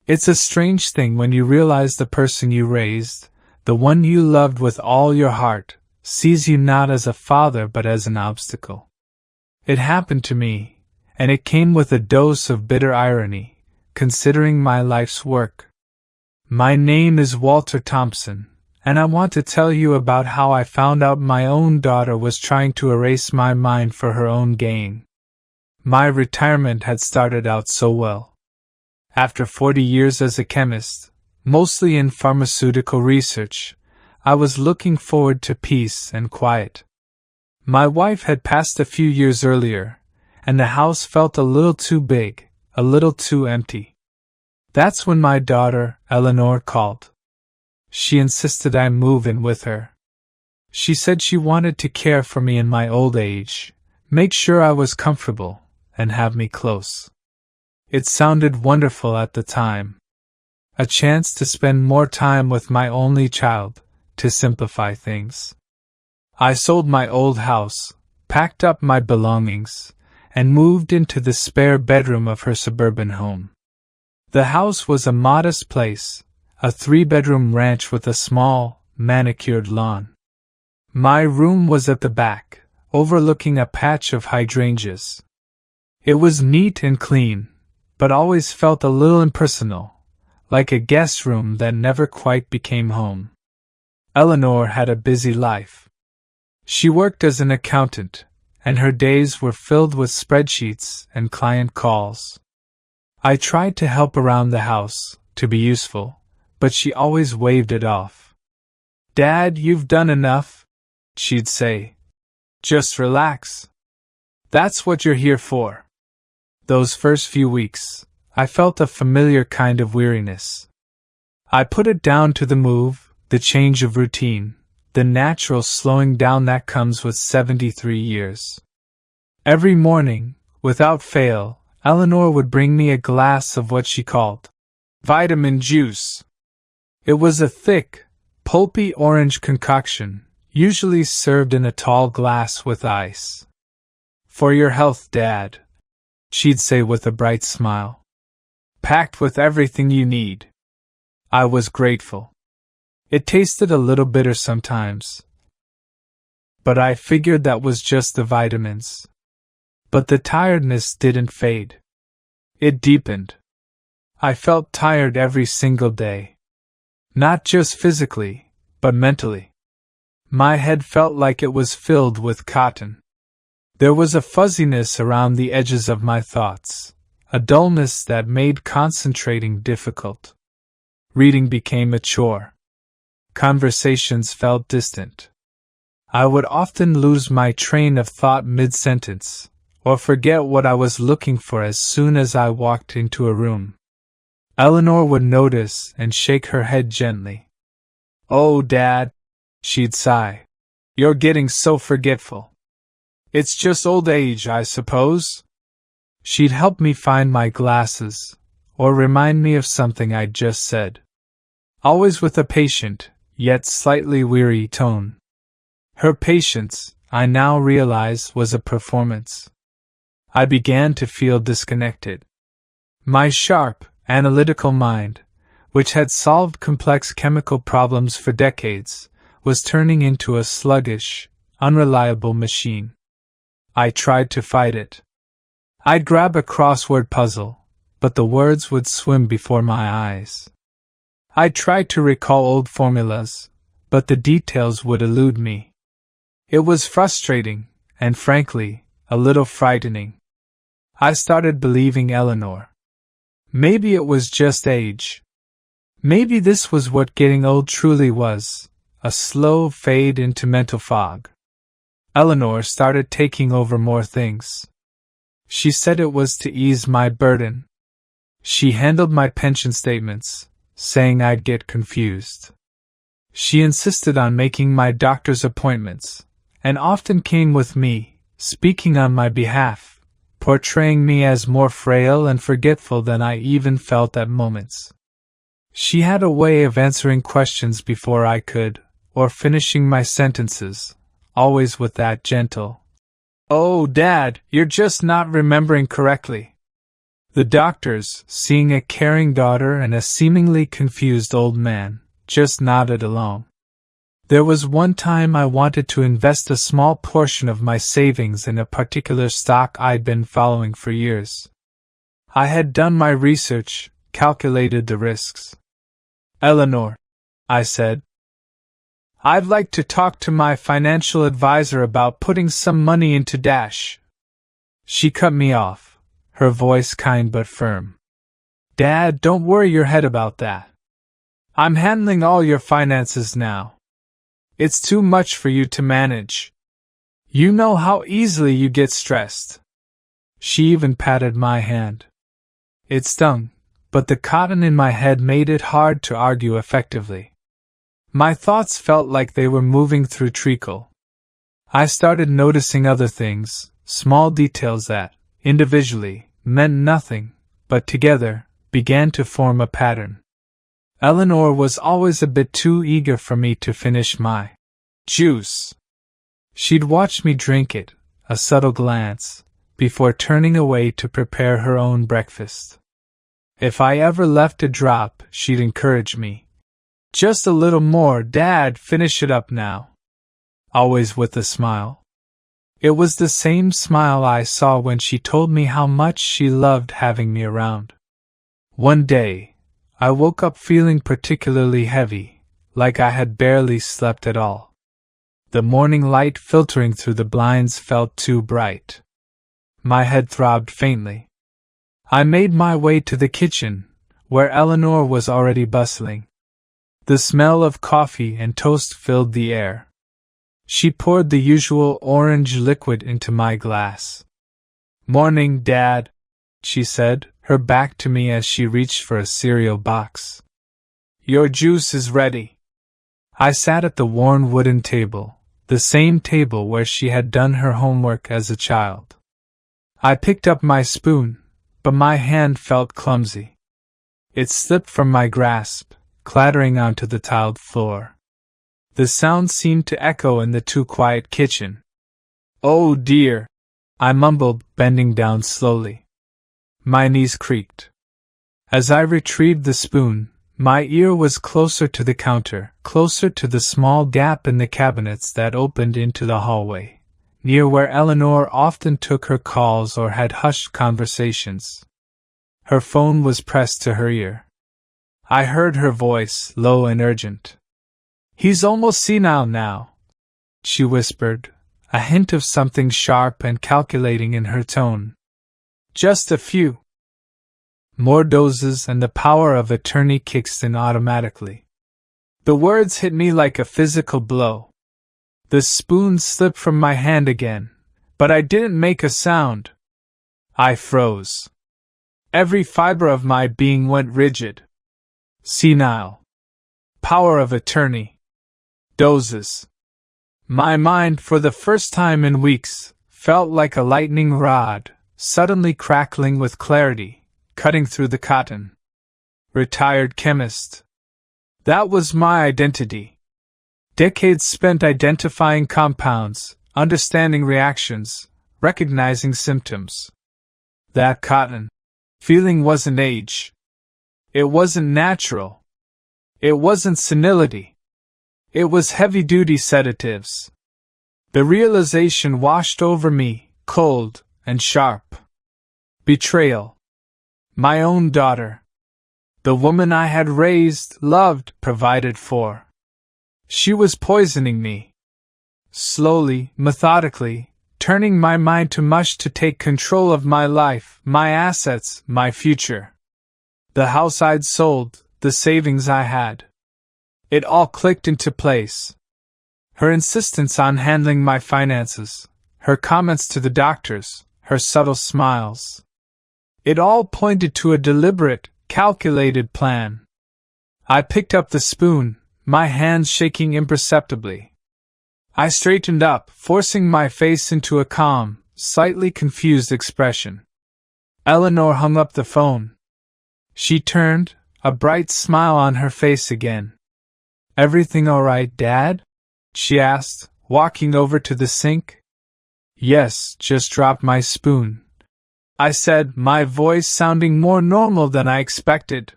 It's a strange thing when you realize the person you raised, the one you loved with all your heart, sees you not as a father but as an obstacle. It happened to me, and it came with a dose of bitter irony, considering my life's work. My name is Walter Thompson, and I want to tell you about how I found out my own daughter was trying to erase my mind for her own gain. My retirement had started out so well. After 40 years as a chemist, mostly in pharmaceutical research, I was looking forward to peace and quiet. My wife had passed a few years earlier, and the house felt a little too big, a little too empty. That's when my daughter, Eleanor, called. She insisted I move in with her. She said she wanted to care for me in my old age, make sure I was comfortable, and have me close. It sounded wonderful at the time. A chance to spend more time with my only child, to simplify things. I sold my old house, packed up my belongings, and moved into the spare bedroom of her suburban home. The house was a modest place, a 3-bedroom ranch with a small, manicured lawn. My room was at the back, overlooking a patch of hydrangeas. It was neat and clean, but always felt a little impersonal, like a guest room that never quite became home. Eleanor had a busy life. She worked as an accountant, and her days were filled with spreadsheets and client calls. I tried to help around the house, to be useful, but she always waved it off. "Dad, you've done enough," she'd say. "Just relax. That's what you're here for." Those first few weeks, I felt a familiar kind of weariness. I put it down to the move, the change of routine, the natural slowing down that comes with 73 years. Every morning, without fail, Eleanor would bring me a glass of what she called vitamin juice. It was a thick, pulpy orange concoction, usually served in a tall glass with ice. "For your health, Dad," she'd say with a bright smile. "Packed with everything you need." I was grateful. It tasted a little bitter sometimes, but I figured that was just the vitamins. But the tiredness didn't fade. It deepened. I felt tired every single day. Not just physically, but mentally. My head felt like it was filled with cotton. There was a fuzziness around the edges of my thoughts, a dullness that made concentrating difficult. Reading became a chore. Conversations felt distant. I would often lose my train of thought mid-sentence, or forget what I was looking for as soon as I walked into a room. Eleanor would notice and shake her head gently. "Oh, Dad," she'd sigh, "you're getting so forgetful. It's just old age, I suppose." She'd help me find my glasses, or remind me of something I'd just said. Always with a patient, yet slightly weary tone. Her patience, I now realize, was a performance. I began to feel disconnected. My sharp, analytical mind, which had solved complex chemical problems for decades, was turning into a sluggish, unreliable machine. I tried to fight it. I'd grab a crossword puzzle, but the words would swim before my eyes. I tried to recall old formulas, but the details would elude me. It was frustrating, and frankly, a little frightening. I started believing Eleanor. Maybe it was just age. Maybe this was what getting old truly was, a slow fade into mental fog. Eleanor started taking over more things. She said it was to ease my burden. She handled my pension statements, saying I'd get confused. She insisted on making my doctor's appointments, and often came with me, speaking on my behalf, portraying me as more frail and forgetful than I even felt at moments. She had a way of answering questions before I could, or finishing my sentences, always with that gentle, "Oh, Dad, you're just not remembering correctly." The doctors, seeing a caring daughter and a seemingly confused old man, just nodded along. There was one time I wanted to invest a small portion of my savings in a particular stock I'd been following for years. I had done my research, calculated the risks. "Eleanor," I said, "I'd like to talk to my financial advisor about putting some money into Dash." She cut me off, her voice kind but firm. "Dad, don't worry your head about that. I'm handling all your finances now. It's too much for you to manage. You know how easily you get stressed." She even patted my hand. It stung, but the cotton in my head made it hard to argue effectively. My thoughts felt like they were moving through treacle. I started noticing other things, small details that, individually, meant nothing, but together, began to form a pattern. Eleanor was always a bit too eager for me to finish my juice. She'd watch me drink it, a subtle glance, before turning away to prepare her own breakfast. If I ever left a drop, she'd encourage me. "Just a little more, Dad, finish it up now." Always with a smile. It was the same smile I saw when she told me how much she loved having me around. One day, I woke up feeling particularly heavy, like I had barely slept at all. The morning light filtering through the blinds felt too bright. My head throbbed faintly. I made my way to the kitchen, where Eleanor was already bustling. The smell of coffee and toast filled the air. She poured the usual orange liquid into my glass. "Morning, Dad," she said, her back to me as she reached for a cereal box. "Your juice is ready." I sat at the worn wooden table, the same table where she had done her homework as a child. I picked up my spoon, but my hand felt clumsy. It slipped from my grasp, clattering onto the tiled floor. The sound seemed to echo in the too quiet kitchen. "Oh dear," I mumbled, bending down slowly. My knees creaked. As I retrieved the spoon, my ear was closer to the counter, closer to the small gap in the cabinets that opened into the hallway, near where Eleanor often took her calls or had hushed conversations. Her phone was pressed to her ear. I heard her voice, low and urgent. "He's almost senile now," she whispered, a hint of something sharp and calculating in her tone. "Just a few more doses and the power of attorney kicks in automatically." The words hit me like a physical blow. The spoon slipped from my hand again, but I didn't make a sound. I froze. Every fiber of my being went rigid. Senile. Power of attorney. Doses. My mind, for the first time in weeks, felt like a lightning rod, suddenly crackling with clarity, cutting through the cotton. Retired chemist. That was my identity. Decades spent identifying compounds, understanding reactions, recognizing symptoms. That cotton feeling wasn't age. It wasn't natural. It wasn't senility. It was heavy-duty sedatives. The realization washed over me, cold and sharp. Betrayal. My own daughter. The woman I had raised, loved, provided for. She was poisoning me. Slowly, methodically, turning my mind to mush to take control of my life, my assets, my future. The house I'd sold, the savings I had. It all clicked into place. Her insistence on handling my finances, her comments to the doctors, her subtle smiles. It all pointed to a deliberate, calculated plan. I picked up the spoon, my hands shaking imperceptibly. I straightened up, forcing my face into a calm, slightly confused expression. Eleanor hung up the phone. She turned, a bright smile on her face again. "Everything all right, Dad?" she asked, walking over to the sink. "Yes, just dropped my spoon," I said, my voice sounding more normal than I expected.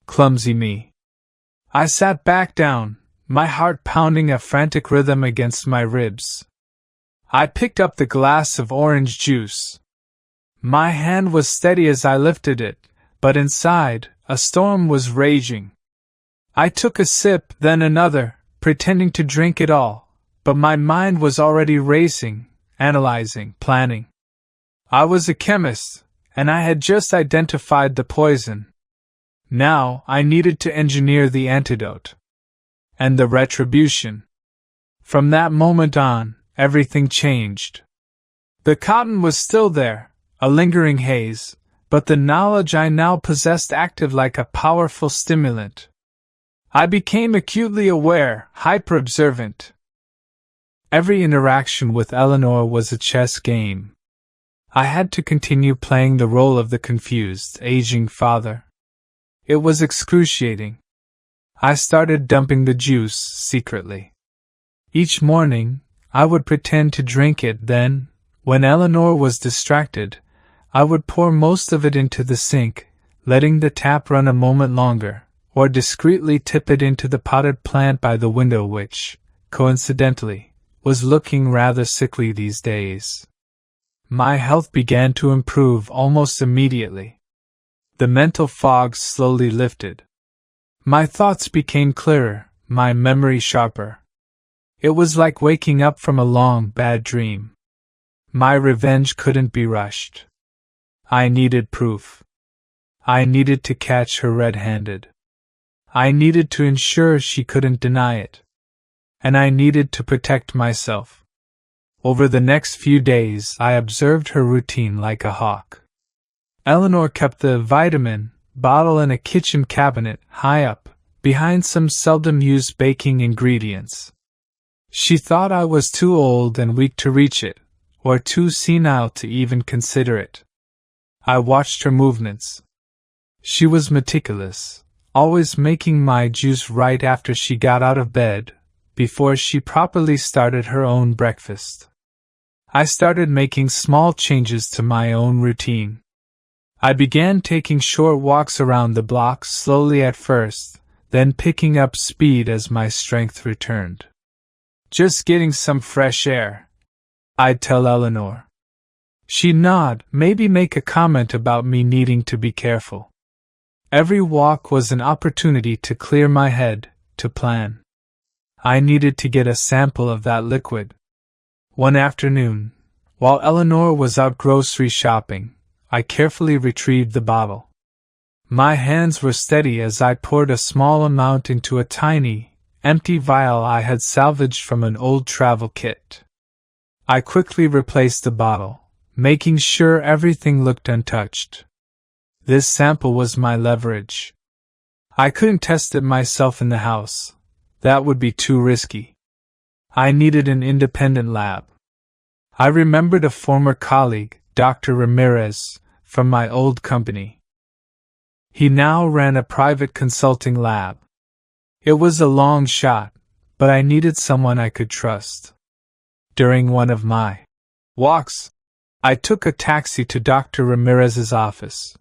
Clumsy me. I sat back down, my heart pounding a frantic rhythm against my ribs. I picked up the glass of orange juice. My hand was steady as I lifted it, but inside, a storm was raging. I took a sip, then another, pretending to drink it all, but my mind was already racing, analyzing, planning. I was a chemist, and I had just identified the poison. Now I needed to engineer the antidote. And the retribution. From that moment on, everything changed. The cotton was still there, a lingering haze, but the knowledge I now possessed acted like a powerful stimulant. I became acutely aware, hyper-observant. Every interaction with Eleanor was a chess game. I had to continue playing the role of the confused, aging father. It was excruciating. I started dumping the juice secretly. Each morning, I would pretend to drink it, then, when Eleanor was distracted, I would pour most of it into the sink, letting the tap run a moment longer, or discreetly tip it into the potted plant by the window which, coincidentally, was looking rather sickly these days. My health began to improve almost immediately. The mental fog slowly lifted. My thoughts became clearer, my memory sharper. It was like waking up from a long, bad dream. My revenge couldn't be rushed. I needed proof. I needed to catch her red-handed. I needed to ensure she couldn't deny it. And I needed to protect myself. Over the next few days, I observed her routine like a hawk. Eleanor kept the vitamin bottle in a kitchen cabinet high up, behind some seldom-used baking ingredients. She thought I was too old and weak to reach it, or too senile to even consider it. I watched her movements. She was meticulous, always making my juice right after she got out of bed, before she properly started her own breakfast. I started making small changes to my own routine. I began taking short walks around the block slowly at first, then picking up speed as my strength returned. Just getting some fresh air, I'd tell Eleanor. She'd nod, maybe make a comment about me needing to be careful. Every walk was an opportunity to clear my head, to plan. I needed to get a sample of that liquid. One afternoon, while Eleanor was out grocery shopping, I carefully retrieved the bottle. My hands were steady as I poured a small amount into a tiny, empty vial I had salvaged from an old travel kit. I quickly replaced the bottle, making sure everything looked untouched. This sample was my leverage. I couldn't test it myself in the house. That would be too risky. I needed an independent lab. I remembered a former colleague, Dr. Ramirez, from my old company. He now ran a private consulting lab. It was a long shot, but I needed someone I could trust. During one of my walks, I took a taxi to Dr. Ramirez's office.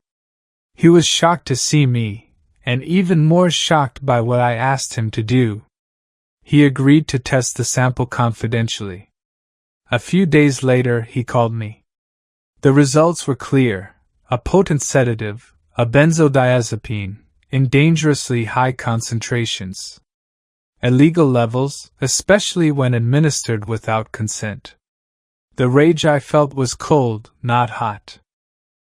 He was shocked to see me, and even more shocked by what I asked him to do. He agreed to test the sample confidentially. A few days later, he called me. The results were clear: a potent sedative, a benzodiazepine, in dangerously high concentrations. Illegal levels, especially when administered without consent. The rage I felt was cold, not hot.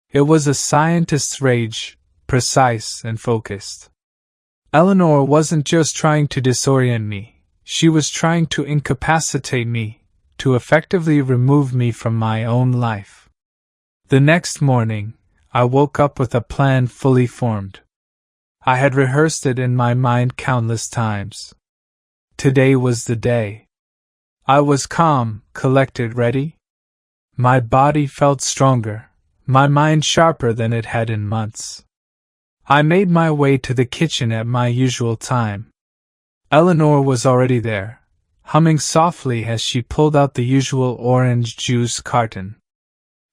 It was a scientist's rage, precise and focused. Eleanor wasn't just trying to disorient me, she was trying to incapacitate me, to effectively remove me from my own life. The next morning, I woke up with a plan fully formed. I had rehearsed it in my mind countless times. Today was the day. I was calm, collected, ready. My body felt stronger, my mind sharper than it had in months. I made my way to the kitchen at my usual time. Eleanor was already there, humming softly as she pulled out the usual orange juice carton.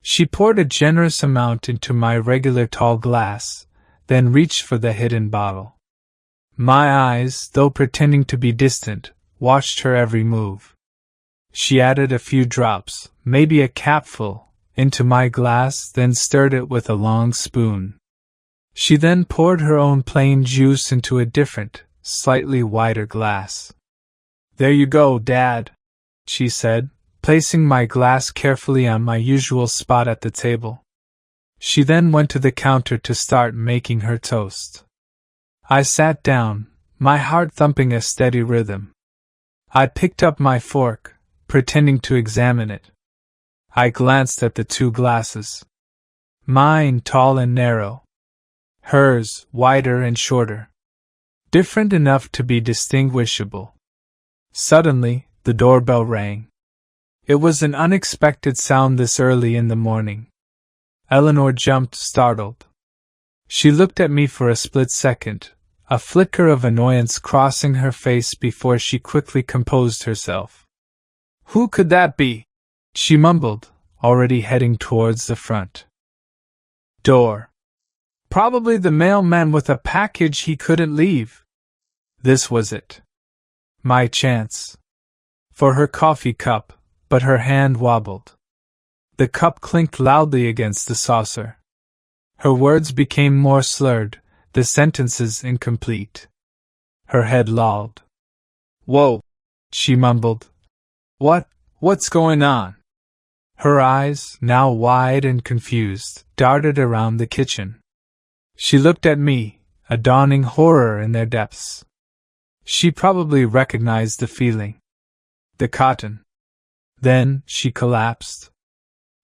She poured a generous amount into my regular tall glass, then reached for the hidden bottle. My eyes, though pretending to be distant, watched her every move. She added a few drops, maybe a capful, into my glass, then stirred it with a long spoon. She then poured her own plain juice into a different, slightly wider glass. "There you go, Dad," she said, placing my glass carefully on my usual spot at the table. She then went to the counter to start making her toast. I sat down, my heart thumping a steady rhythm. I picked up my fork, pretending to examine it. I glanced at the two glasses. Mine tall and narrow. Hers wider and shorter. Different enough to be distinguishable. Suddenly, the doorbell rang. It was an unexpected sound this early in the morning. Eleanor jumped, startled. She looked at me for a split second, a flicker of annoyance crossing her face before she quickly composed herself. "Who could that be?" she mumbled, already heading towards the front door. "Probably the mailman with a package he couldn't leave." This was it. My chance. For her coffee cup, but her hand wobbled. The cup clinked loudly against the saucer. Her words became more slurred, the sentences incomplete. Her head lolled. "Whoa," she mumbled. What's going on?" Her eyes, now wide and confused, darted around the kitchen. She looked at me, a dawning horror in their depths. She probably recognized the feeling. The cotton. Then she collapsed.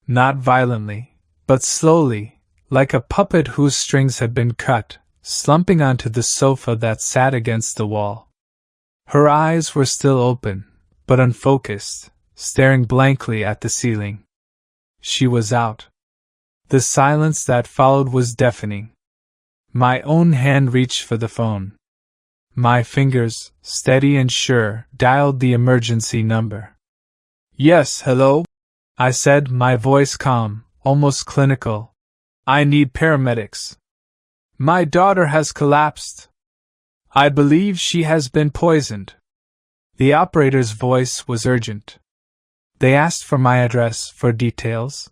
Not violently, but slowly, like a puppet whose strings had been cut, slumping onto the sofa that sat against the wall. Her eyes were still open, but unfocused, staring blankly at the ceiling. She was out. The silence that followed was deafening. My own hand reached for the phone. My fingers, steady and sure, dialed the emergency number. "Yes, hello?" I said, my voice calm, almost clinical. "I need paramedics. My daughter has collapsed. I believe she has been poisoned." The operator's voice was urgent. They asked for my address, for details.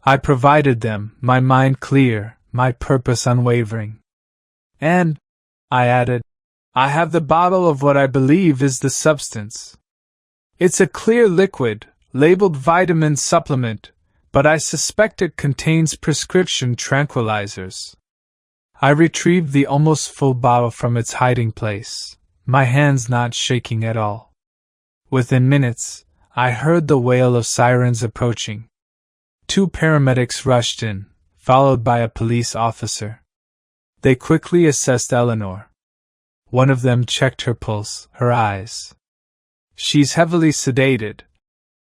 I provided them, my mind clear, my purpose unwavering. "And," I added, "I have the bottle of what I believe is the substance. It's a clear liquid, labeled vitamin supplement, but I suspect it contains prescription tranquilizers." I retrieved the almost full bottle from its hiding place, my hands not shaking at all. Within minutes, I heard the wail of sirens approaching. 2 paramedics rushed in, followed by a police officer. They quickly assessed Eleanor. One of them checked her pulse, her eyes. "She's heavily sedated,"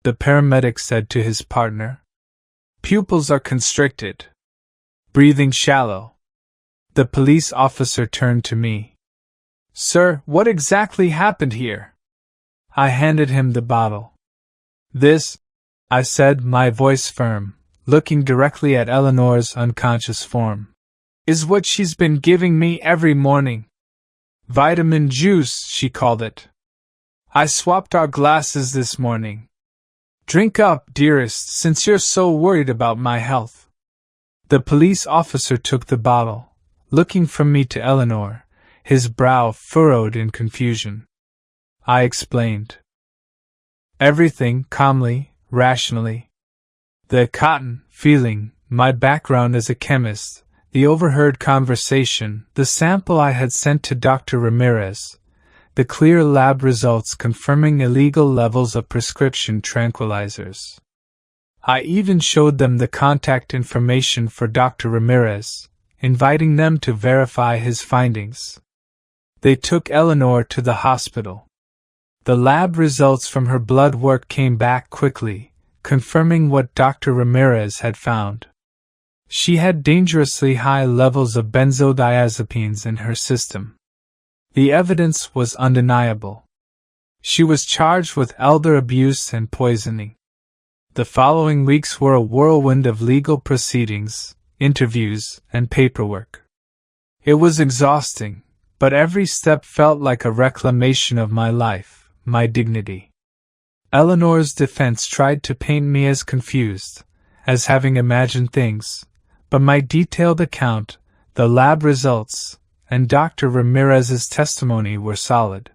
the paramedic said to his partner. "Pupils are constricted. Breathing shallow." The police officer turned to me. "Sir, what exactly happened here?" I handed him the bottle. "This," I said, my voice firm, looking directly at Eleanor's unconscious form, "is what she's been giving me every morning. Vitamin juice, she called it. I swapped our glasses this morning. Drink up, dearest, since you're so worried about my health." The police officer took the bottle, looking from me to Eleanor, his brow furrowed in confusion. I explained everything calmly, rationally. The cotton, feeling, my background as a chemist, the overheard conversation, the sample I had sent to Dr. Ramirez, the clear lab results confirming illegal levels of prescription tranquilizers. I even showed them the contact information for Dr. Ramirez, inviting them to verify his findings. They took Eleanor to the hospital. The lab results from her blood work came back quickly, confirming what Dr. Ramirez had found. She had dangerously high levels of benzodiazepines in her system. The evidence was undeniable. She was charged with elder abuse and poisoning. The following weeks were a whirlwind of legal proceedings, interviews, and paperwork. It was exhausting, but every step felt like a reclamation of my life, my dignity. Eleanor's defense tried to paint me as confused, as having imagined things, but my detailed account, the lab results, and Dr. Ramirez's testimony were solid.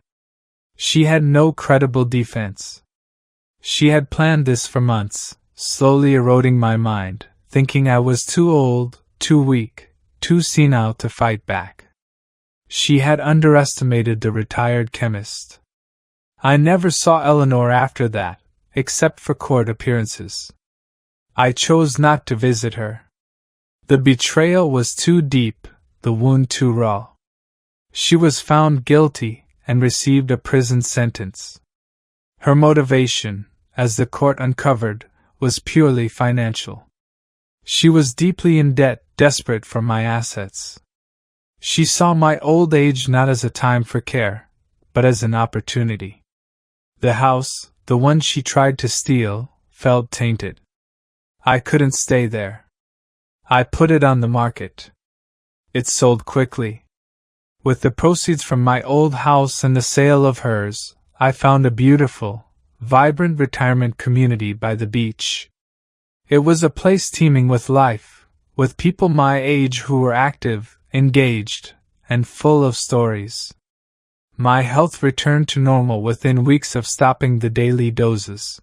She had no credible defense. She had planned this for months, slowly eroding my mind, thinking I was too old, too weak, too senile to fight back. She had underestimated the retired chemist. I never saw Eleanor after that, except for court appearances. I chose not to visit her. The betrayal was too deep, the wound too raw. She was found guilty and received a prison sentence. Her motivation, as the court uncovered, was purely financial. She was deeply in debt, desperate for my assets. She saw my old age not as a time for care, but as an opportunity. The house, the one she tried to steal, felt tainted. I couldn't stay there. I put it on the market. It sold quickly. With the proceeds from my old house and the sale of hers, I found a beautiful, vibrant retirement community by the beach. It was a place teeming with life, with people my age who were active, engaged, and full of stories. My health returned to normal within weeks of stopping the daily doses.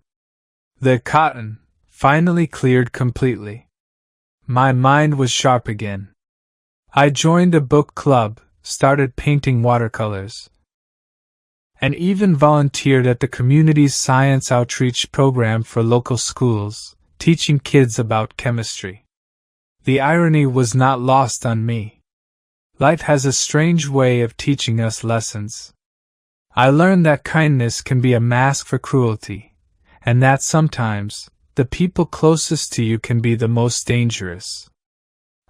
The cotton finally cleared completely. My mind was sharp again. I joined a book club, started painting watercolors, and even volunteered at the community's science outreach program for local schools, teaching kids about chemistry. The irony was not lost on me. Life has a strange way of teaching us lessons. I learned that kindness can be a mask for cruelty, and that sometimes the people closest to you can be the most dangerous.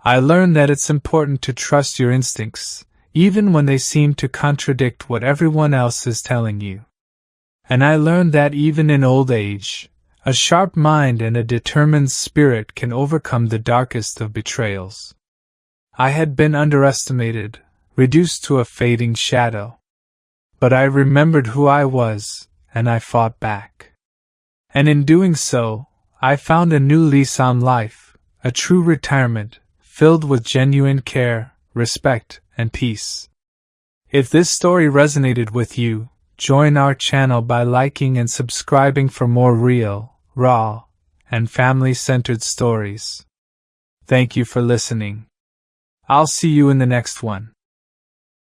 I learned that it's important to trust your instincts, even when they seem to contradict what everyone else is telling you. And I learned that even in old age, a sharp mind and a determined spirit can overcome the darkest of betrayals. I had been underestimated, reduced to a fading shadow. But I remembered who I was, and I fought back. And in doing so, I found a new lease on life, a true retirement, filled with genuine care, respect, and peace. If this story resonated with you, join our channel by liking and subscribing for more real, raw, and family-centered stories. Thank you for listening. I'll see you in the next one.